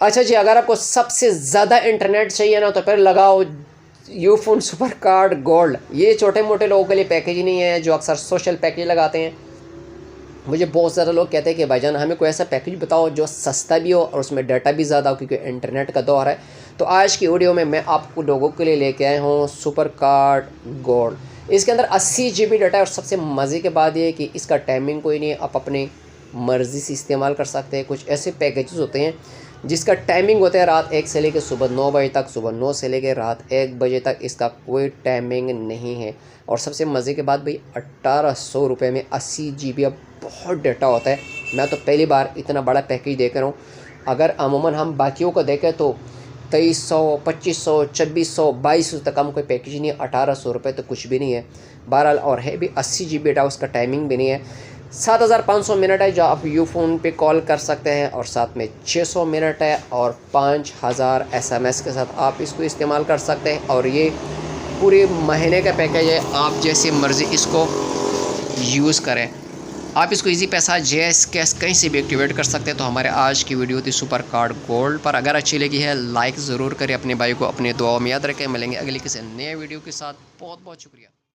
अच्छा जी, अगर आपको सबसे ज़्यादा इंटरनेट चाहिए ना तो फिर लगाओ यूफोन सुपर कार्ड गोल्ड। ये छोटे मोटे लोगों के लिए पैकेज ही नहीं है जो अक्सर सोशल पैकेज लगाते हैं। मुझे बहुत ज़्यादा लोग कहते हैं कि भाईजान हमें कोई ऐसा पैकेज बताओ जो सस्ता भी हो और उसमें डाटा भी ज़्यादा हो, क्योंकि इंटरनेट का दौर है। तो आज की वीडियो में मैं आपको लोगों के लिए लेके आया हूँ सुपर कार्ड गोल्ड। इसके अंदर 80 GB डाटा है और सबसे मज़े की बात यह है कि इसका टाइमिंग कोई नहीं है, आप अपनी मर्ज़ी से इस्तेमाल कर सकते हैं। कुछ ऐसे पैकेजेस होते हैं जिसका टाइमिंग होता है रात 1 से लेकर सुबह 9 बजे तक, सुबह 9 से लेकर रात 1 बजे तक, इसका कोई टाइमिंग नहीं है। और सबसे मज़े की बात भाई, 1800 रुपये में 80 GB अब बहुत डाटा होता है। मैं तो पहली बार इतना बड़ा पैकेज देख रहा हूँ। अगर अमूमन हम बाकियों को देखें तो 2300, 2500, 2600, 2200 तक हम कोई पैकेज नहीं है। 1800 रुपये तो कुछ भी नहीं है। बहरहाल और है भी 80 GB डाटा, उसका टाइमिंग भी नहीं है। 7500 मिनट है जो आप यूफोन पे कॉल कर सकते हैं, और साथ में 600 मिनट है और 5000 SMS के साथ आप इसको इस्तेमाल कर सकते हैं। और ये पूरे महीने का पैकेज है, आप जैसे मर्ज़ी इसको यूज़ करें। आप इसको इजी पैसा, जेएस कैश कहीं से भी एक्टिवेट कर सकते हैं। तो हमारे आज की वीडियो थी सुपर कार्ड गोल्ड पर। अगर अच्छी लगी है लाइक ज़रूर करें, अपने भाई को अपने दुआओं में याद रखें। मिलेंगे अगली किसी नए वीडियो के साथ। बहुत बहुत शुक्रिया।